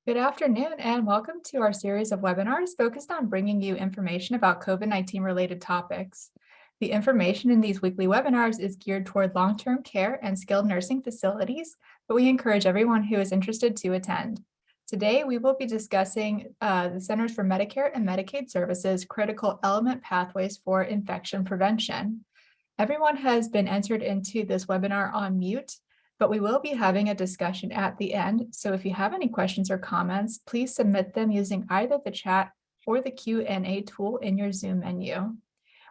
Good afternoon, and welcome to our series of webinars focused on bringing you information about COVID-19 related topics. The information in these weekly webinars is geared toward long-term care and skilled nursing facilities, but we encourage everyone who is interested to attend. Today, we will be discussing the Centers for Medicare and Medicaid Services Critical Element Pathways for Infection Prevention. Everyone has been entered into this webinar on mute, but we will be having a discussion at the end. So if you have any questions or comments, please submit them using either the chat or the Q&A tool in your Zoom menu.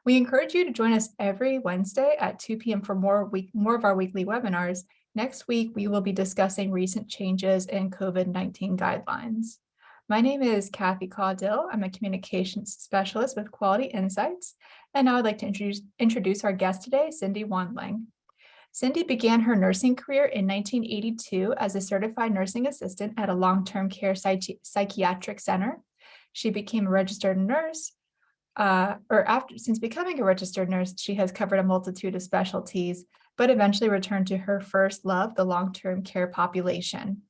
We encourage you to join us every Wednesday at 2 p.m. for more of our weekly webinars. Next week, we will be discussing recent changes in COVID-19 guidelines. My name is Kathy Caudill. I'm a communications specialist with Quality Insights. And now I'd like to introduce our guest today, Cindy Wandling. Cindy began her nursing career in 1982 as a certified nursing assistant at a long-term care psychiatric center. She became a registered nurse, since becoming a registered nurse, she has covered a multitude of specialties, but eventually returned to her first love, the long-term care population.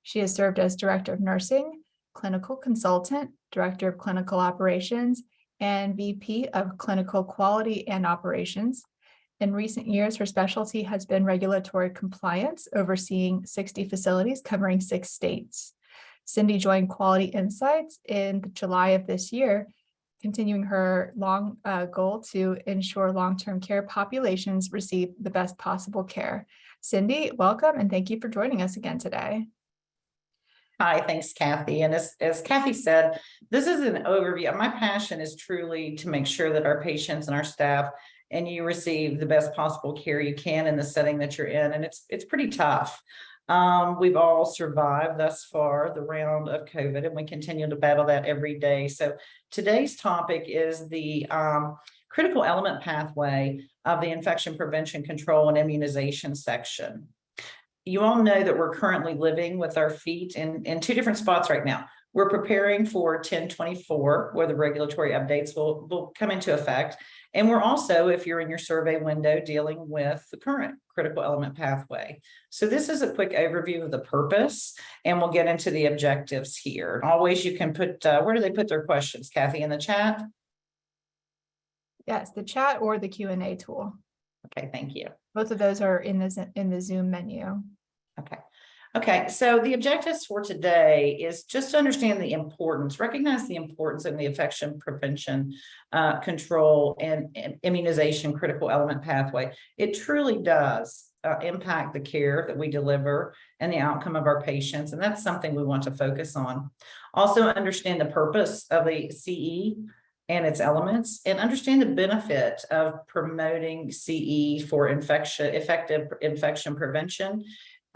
She has served as director of nursing, clinical consultant, director of clinical operations, and VP of clinical quality and operations. In recent years, her specialty has been regulatory compliance, overseeing 60 facilities covering 6 states. Cindy joined Quality Insights in July of this year, continuing her long goal to ensure long-term care populations receive the best possible care. Cindy, welcome, and thank you for joining us again today. Hi, thanks, Kathy. And as Kathy said, this is an overview. My passion is truly to make sure that our patients and our staff and you receive the best possible care you can in the setting that you're in. And it's pretty tough. We've all survived thus far the round of COVID, and we continue to battle that every day. So today's topic is the critical element pathway of the infection prevention, control, and immunization section. You all know that we're currently living with our feet in 2 different spots right now. We're preparing for 1024, where the regulatory updates will come into effect. And we're also, if you're in your survey window, dealing with the current critical element pathway. So this is a quick overview of the purpose, and we'll get into the objectives here. And always you can put, where do they put their questions, Kathy, in the chat? Yes, the chat or the Q&A tool. Okay, thank you. Both of those are in the Zoom menu. Okay, so the objectives for today is just to understand the importance, recognize the importance of the infection prevention, control, and immunization critical element pathway. It truly does impact the care that we deliver and the outcome of our patients, and that's something we want to focus on. Also understand the purpose of the CE and its elements, and understand the benefit of promoting CE for effective infection prevention.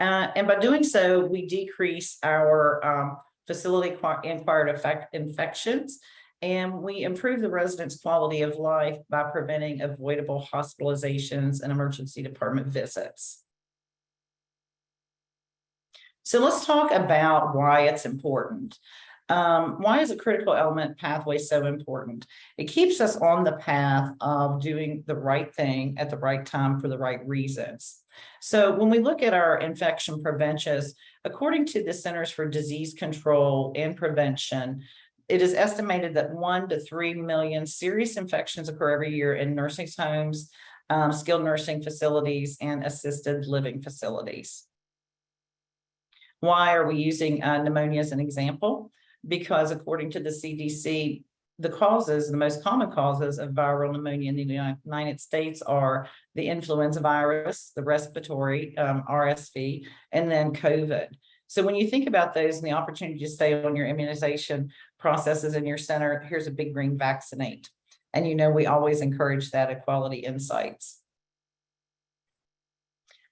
And by doing so, we decrease our facility-acquired infections, and we improve the residents' quality of life by preventing avoidable hospitalizations and emergency department visits. So let's talk about why it's important. Why is a critical element pathway so important? It keeps us on the path of doing the right thing at the right time for the right reasons. So when we look at our infection preventions, according to the Centers for Disease Control and Prevention, it is estimated that 1 to 3 million serious infections occur every year in nursing homes, skilled nursing facilities, and assisted living facilities. Why are we using pneumonia as an example? Because according to the CDC, the most common causes of viral pneumonia in the United States are the influenza virus, the respiratory RSV, and then COVID. So when you think about those and the opportunity to stay on your immunization processes in your center, here's a big green vaccinate. And you know we always encourage that at Quality Insights.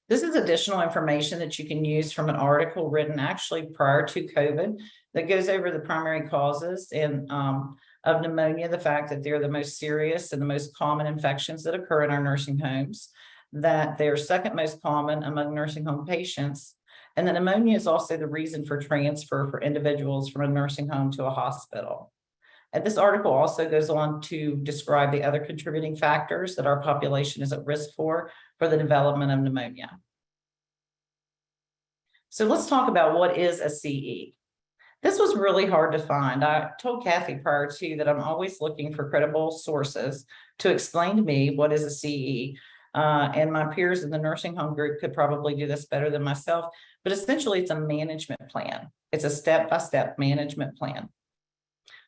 This is additional information that you can use from an article written actually prior to COVID that goes over the primary causes of pneumonia, the fact that they're the most serious and the most common infections that occur in our nursing homes, that they're second most common among nursing home patients, and that pneumonia is also the reason for transfer for individuals from a nursing home to a hospital. And this article also goes on to describe the other contributing factors that our population is at risk for the development of pneumonia. So let's talk about what is a CE. This was really hard to find. I told Kathy prior to that I'm always looking for credible sources to explain to me what is a CE. And my peers in the nursing home group could probably do this better than myself, but essentially it's a management plan. It's a step-by-step management plan.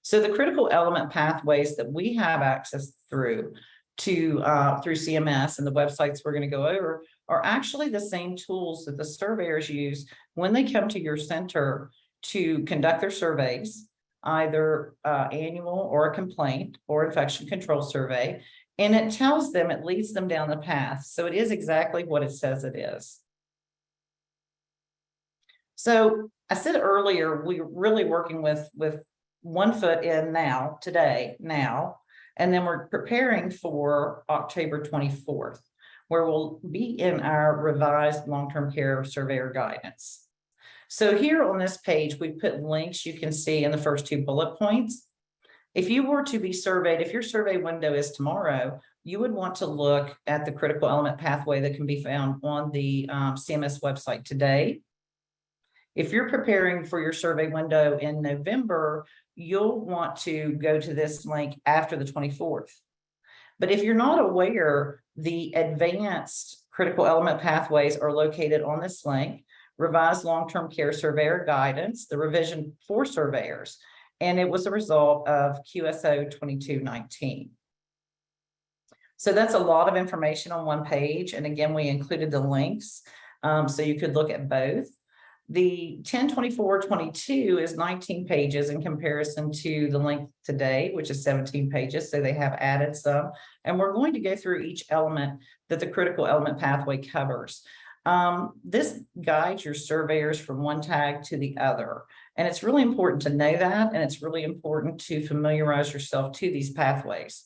So the critical element pathways that we have access through CMS and the websites we're going to go over are actually the same tools that the surveyors use when they come to your center to conduct their surveys, either annual or a complaint or infection control survey. And it tells them, it leads them down the path. So it is exactly what it says it is. So I said earlier, we're really working with 1 foot in now, today, and then we're preparing for October 24th, where we'll be in our revised long-term care surveyor guidance. So here on this page, we put links you can see in the first 2 bullet points. If you were to be surveyed, if your survey window is tomorrow, you would want to look at the critical element pathway that can be found on the CMS website today. If you're preparing for your survey window in November, you'll want to go to this link after the 24th. But if you're not aware, the advanced critical element pathways are located on this link, revised long-term care surveyor guidance, the revision for surveyors, and it was a result of QSO 2219. So that's a lot of information on one page. And again, we included the links so you could look at both. The 102422 is 19 pages in comparison to the link today, which is 17 pages. So they have added some, and we're going to go through each element that the critical element pathway covers. This guides your surveyors from one tag to the other. And it's really important to know that, and it's really important to familiarize yourself to these pathways.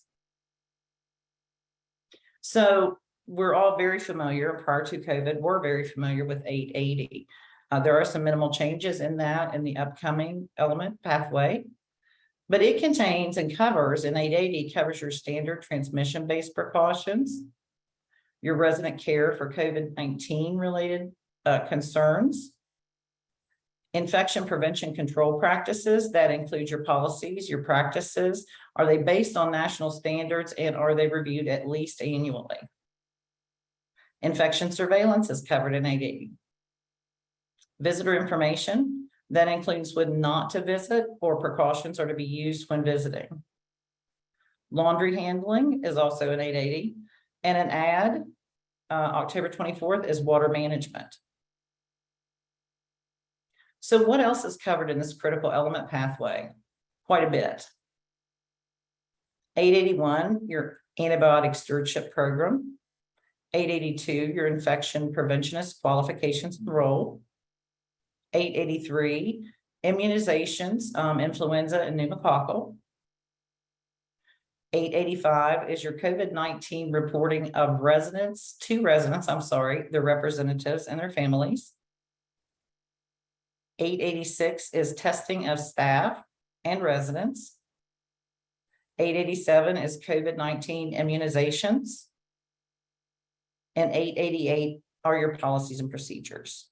So we're all very familiar, prior to COVID, we're very familiar with 880. There are some minimal changes in that in the upcoming element pathway, but it contains and covers, and 880 covers your standard transmission-based precautions, your resident care for COVID-19 related concerns, infection prevention control practices, that includes your policies, your practices. Are they based on national standards, and are they reviewed at least annually? Infection surveillance is covered in 880. Visitor information, that includes when not to visit or precautions are to be used when visiting. Laundry handling is also in 880. And an add, October 24th, is water management. So what else is covered in this critical element pathway? Quite a bit. 881, your antibiotic stewardship program. 882, your infection preventionist qualifications and role. 883, immunizations, influenza and pneumococcal. 885 is your COVID-19 reporting of residents, to residents, their representatives and their families. 886 is testing of staff and residents. 887 is COVID-19 immunizations. And 888 are your policies and procedures.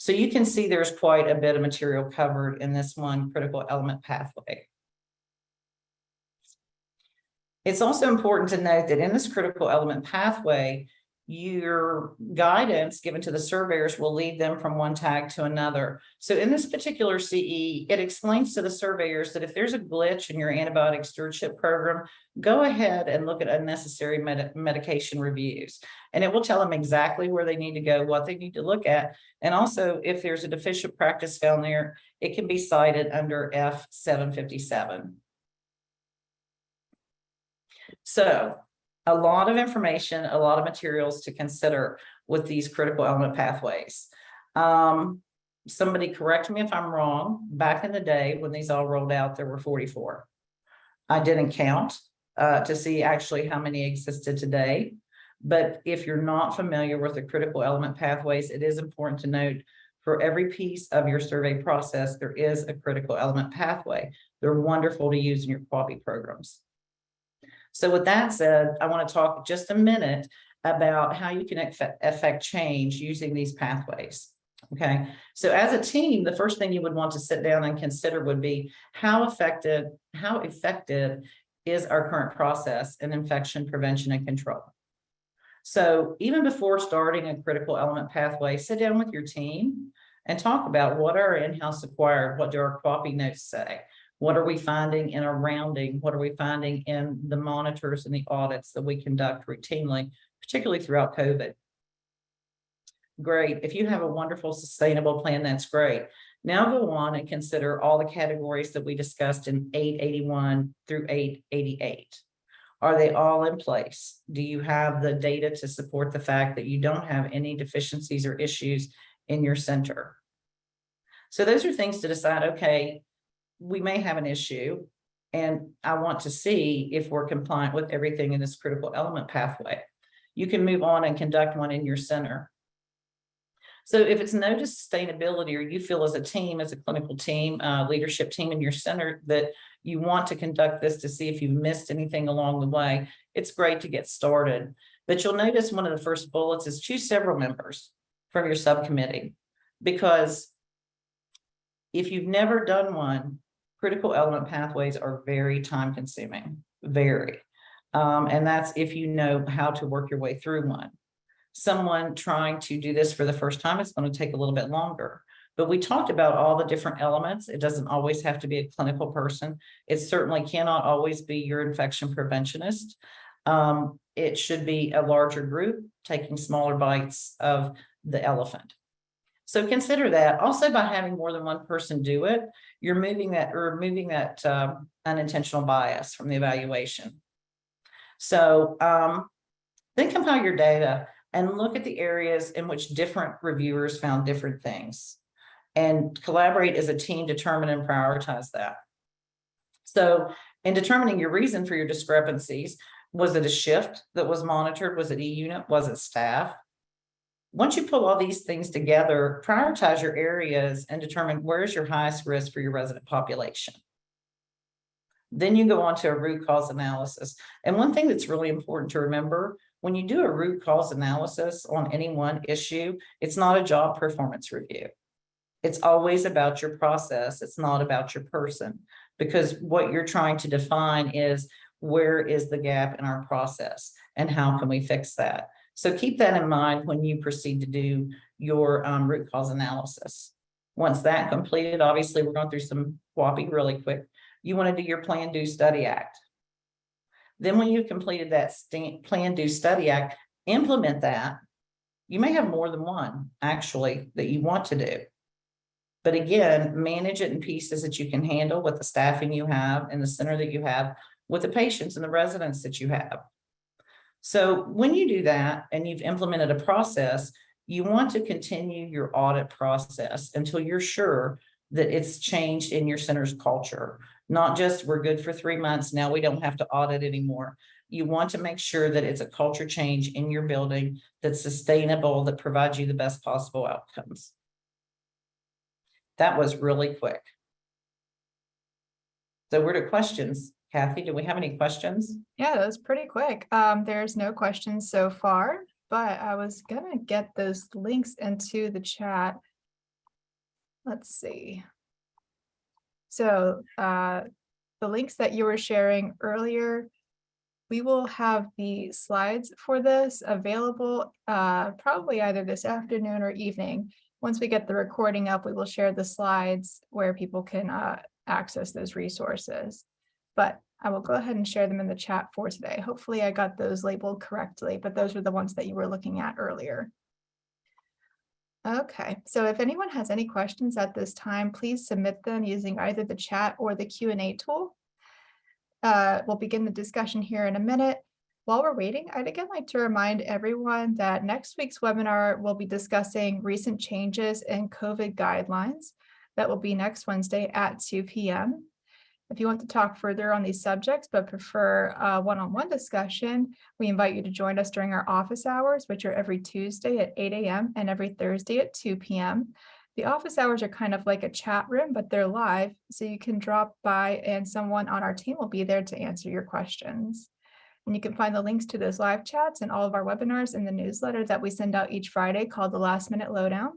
So you can see there's quite a bit of material covered in this one critical element pathway. It's also important to note that in this critical element pathway, your guidance given to the surveyors will lead them from one tag to another. So in this particular CE, it explains to the surveyors that if there's a glitch in your antibiotic stewardship program, go ahead and look at unnecessary medication reviews. And it will tell them exactly where they need to go, what they need to look at. And also, if there's a deficient practice found there, it can be cited under F757. So a lot of information, a lot of materials to consider with these critical element pathways. Somebody correct me if I'm wrong. Back in the day when these all rolled out, there were 44. I didn't count to see actually how many existed today. But if you're not familiar with the critical element pathways, it is important to note for every piece of your survey process, there is a critical element pathway. They're wonderful to use in your quality programs. So with that said, I want to talk just a minute about how you can affect change using these pathways. Okay, so as a team, the first thing you would want to sit down and consider would be how effective is our current process in infection prevention and control. So even before starting a critical element pathway, sit down with your team and talk about what are in-house acquired, what do our QIN-QIO notes say? What are we finding in our rounding? What are we finding in the monitors and the audits that we conduct routinely, particularly throughout COVID? Great. If you have a wonderful, sustainable plan, that's great. Now go on and consider all the categories that we discussed in 881 through 888. Are they all in place? Do you have the data to support the fact that you don't have any deficiencies or issues in your center? So those are things to decide, okay, we may have an issue, and I want to see if we're compliant with everything in this critical element pathway. You can move on and conduct one in your center. So if it's no to sustainability, or you feel as a team, as a clinical team, leadership team in your center, that you want to conduct this to see if you've missed anything along the way, it's great to get started. But you'll notice one of the first bullets is choose several members from your subcommittee, because if you've never done one, critical element pathways are very time consuming, very. And that's if you know how to work your way through one. Someone trying to do this for the first time, it's going to take a little bit longer. But we talked about all the different elements. It doesn't always have to be a clinical person. It certainly cannot always be your infection preventionist. It should be a larger group taking smaller bites of the elephant. So consider that. Also, by having more than one person do it, you're removing that unintentional bias from the evaluation. So then compile your data and look at the areas in which different reviewers found different things, and collaborate as a team, determine and prioritize that. So in determining your reason for your discrepancies, was it a shift that was monitored? Was it a unit? Was it staff? Once you pull all these things together, prioritize your areas and determine where is your highest risk for your resident population. Then you go on to a root cause analysis. And one thing that's really important to remember, when you do a root cause analysis on any one issue, it's not a job performance review. It's always about your process. It's not about your person, because what you're trying to define is where is the gap in our process and how can we fix that? So keep that in mind when you proceed to do your root cause analysis. Once that's completed, obviously we're going through some QIN-QIO really quick. You want to do your plan, do, study act. Then when you've completed that plan, do, study act, implement that. You may have more than one actually that you want to do. But again, manage it in pieces that you can handle with the staffing you have and the center that you have, with the patients and the residents that you have. So when you do that and you've implemented a process, you want to continue your audit process until you're sure that it's changed in your center's culture. Not just we're good for 3 months, now we don't have to audit anymore. You want to make sure that it's a culture change in your building that's sustainable, that provides you the best possible outcomes. That was really quick. So we're to questions. Kathy, do we have any questions? Yeah, that was pretty quick. There's no questions so far, but I was gonna get those links into the chat. Let's see. So the links that you were sharing earlier, we will have the slides for this available probably either this afternoon or evening. Once we get the recording up, we will share the slides where people can access those resources. But I will go ahead and share them in the chat for today. Hopefully I got those labeled correctly, but those are the ones that you were looking at earlier. Okay, so if anyone has any questions at this time, please submit them using either the chat or the Q&A tool. We'll begin the discussion here in a minute. While we're waiting, I'd again like to remind everyone that next week's webinar will be discussing recent changes in COVID guidelines. That will be next Wednesday at 2 p.m. If you want to talk further on these subjects, but prefer a one-on-one discussion, we invite you to join us during our office hours, which are every Tuesday at 8 a.m. and every Thursday at 2 p.m. The office hours are kind of like a chat room, but they're live, so you can drop by and someone on our team will be there to answer your questions. And you can find the links to those live chats and all of our webinars in the newsletter that we send out each Friday called the Last Minute Lowdown.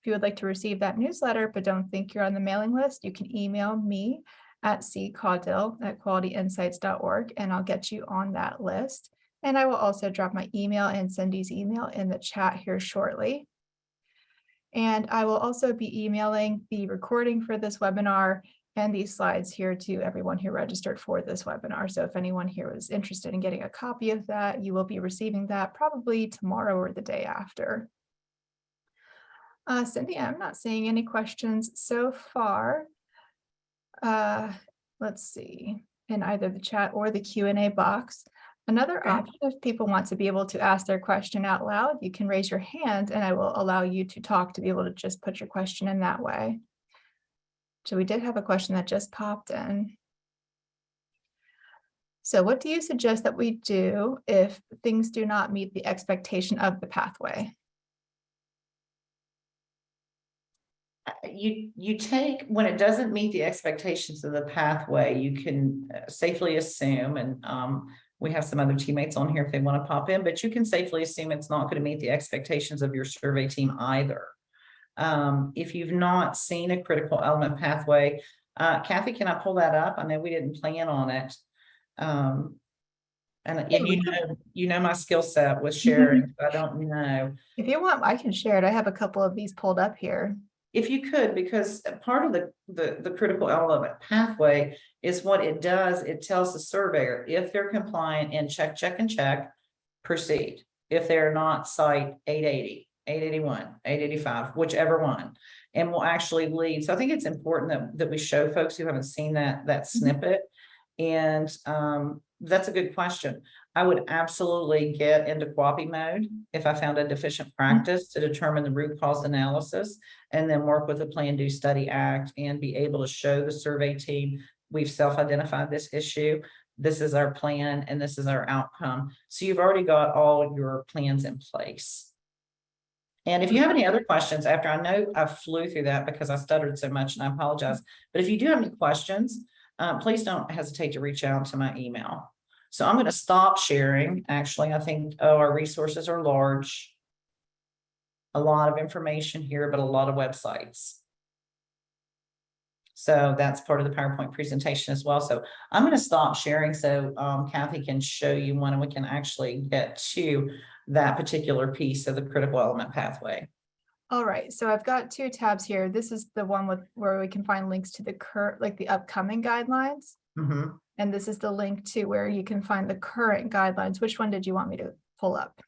If you would like to receive that newsletter but don't think you're on the mailing list, you can email me at caudill@qualityinsights.org and I'll get you on that list. And I will also drop my email and Cindy's email in the chat here shortly. And I will also be emailing the recording for this webinar and these slides here to everyone who registered for this webinar. So if anyone here was interested in getting a copy of that, you will be receiving that probably tomorrow or the day after. Cindy, I'm not seeing any questions so far. Let's see, in either the chat or the Q&A box. Another option, if people want to be able to ask their question out loud, you can raise your hand and I will allow you to talk to be able to just put your question in that way. So we did have a question that just popped in. So what do you suggest that we do if things do not meet the expectation of the pathway? You take, when it doesn't meet the expectations of the pathway, you can safely assume, and we have some other teammates on here if they want to pop in, but you can safely assume it's not going to meet the expectations of your survey team either. If you've not seen a critical element pathway, Kathy, can I pull that up? I know we didn't plan on it. And you know my skill set with sharing, so I don't know. If you want, I can share it. I have a couple of these pulled up here. If you could, because part of the critical element pathway is what it does. It tells the surveyor if they're compliant and check, proceed. If they're not, cite 880, 881, 885, whichever one, and will actually lead. So I think it's important that we show folks who haven't seen that snippet. And that's a good question. I would absolutely get into QIN-QIO mode if I found a deficient practice to determine the root cause analysis, and then work with the Plan, Do, Study, Act and be able to show the survey team we've self-identified this issue. This is our plan and this is our outcome. So you've already got all your plans in place. And if you have any other questions after, I know I flew through that because I stuttered so much and I apologize, but if you do have any questions, please don't hesitate to reach out to my email. So I'm going to stop sharing. Actually, I think, our resources are large. A lot of information here, but a lot of websites. So that's part of the PowerPoint presentation as well. So I'm going to stop sharing so Kathy can show you one and we can actually get to that particular piece of the critical element pathway. All right, so I've got two tabs here. This is the one where we can find links to the upcoming guidelines. And this is the link to where you can find the current guidelines. Which one did you want me to pull up?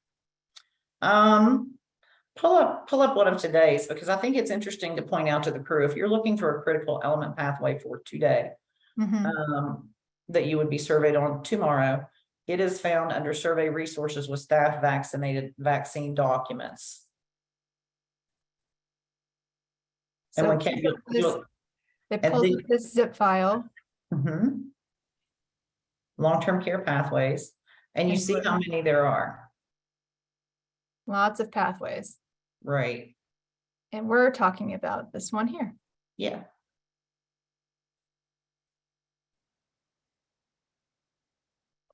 Pull up one of today's, because I think it's interesting to point out to the crew, if you're looking for a critical element pathway for today, that you would be surveyed on tomorrow, it is found under survey resources with staff vaccinated vaccine documents. So and they pulled this zip file. Long-term care pathways, and you see how many there are. Lots of pathways. Right. And we're talking about this one here. Yeah.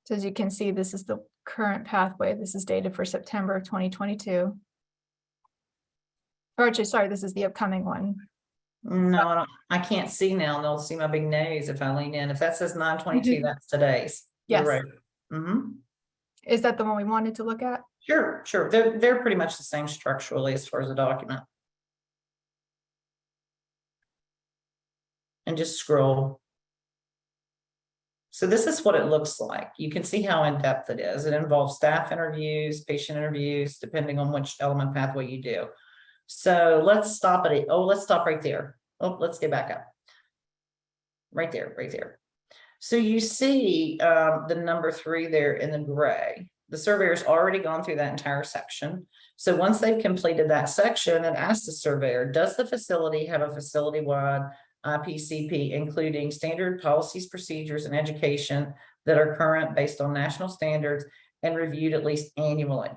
So as you can see, this is the current pathway. This is dated for September of 2022. Or actually, sorry, this is the upcoming one. No, I can't see now. They'll see my big nose if I lean in. If that says 9/22, that's today's. Yes. You're right. Is that the one we wanted to look at? Sure. They're pretty much the same structurally as far as the document. And just scroll. So this is what it looks like. You can see how in depth it is. It involves staff interviews, patient interviews, depending on which element pathway you do. So let's stop at it. Oh, let's stop right there. Oh, let's get back up. Right there. So you see the number 3 there in the gray. The surveyor's already gone through that entire section. So once they've completed that section, it asks the surveyor, does the facility have a facility-wide IPCP, including standard policies, procedures, and education that are current based on national standards and reviewed at least annually?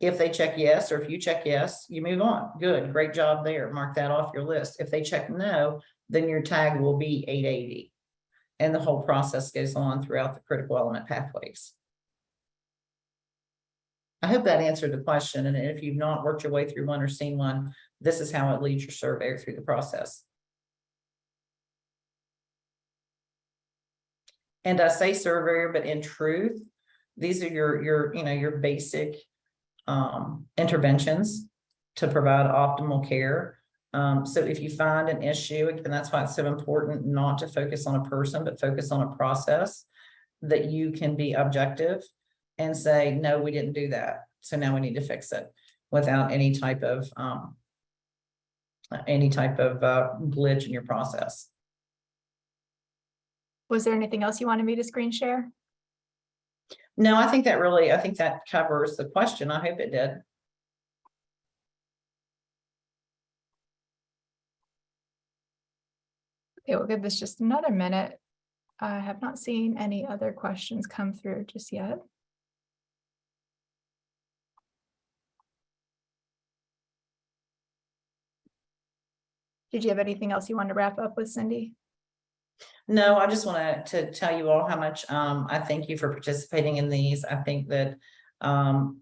If they check yes, or if you check yes, you move on. Good, great job there. Mark that off your list. If they check no, then your tag will be 880. And the whole process goes on throughout the critical element pathways. I hope that answered the question. And if you've not worked your way through one or seen one, this is how it leads your surveyor through the process. And I say surveyor, but in truth, these are your basic interventions to provide optimal care. So if you find an issue, and that's why it's so important not to focus on a person, but focus on a process, that you can be objective and say, no, we didn't do that, so now we need to fix it, without any type of glitch in your process. Was there anything else you wanted me to screen share? No, I think that covers the question. I hope it did. Okay, we'll give this just another minute. I have not seen any other questions come through just yet. Did you have anything else you wanted to wrap up with, Cindy? No, I just want to tell you all how much I thank you for participating in these. I think that the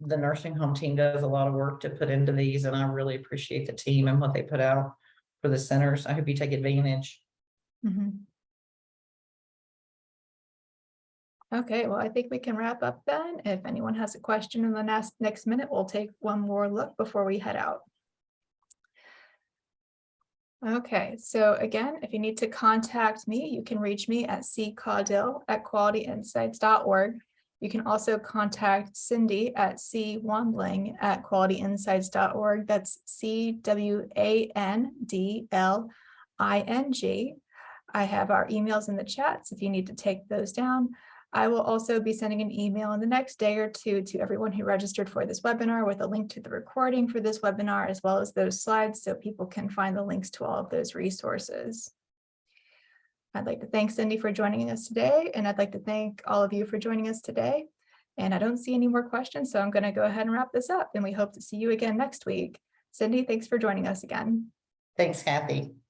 nursing home team does a lot of work to put into these, and I really appreciate the team and what they put out for the centers. I hope you take advantage. Okay, well, I think we can wrap up then. If anyone has a question in the next minute, we'll take one more look before we head out. Okay, so again, if you need to contact me, you can reach me at caudill@qualityinsights.org. You can also contact Cindy at cwandling@qualityinsights.org. That's CWANDLING. I have our emails in the chats if you need to take those down. I will also be sending an email in the next day or two to everyone who registered for this webinar with a link to the recording for this webinar, as well as those slides, so people can find the links to all of those resources. I'd like to thank Cindy for joining us today, and I'd like to thank all of you for joining us today. And I don't see any more questions, so I'm going to go ahead and wrap this up, and we hope to see you again next week. Cindy, thanks for joining us again. Thanks, Kathy.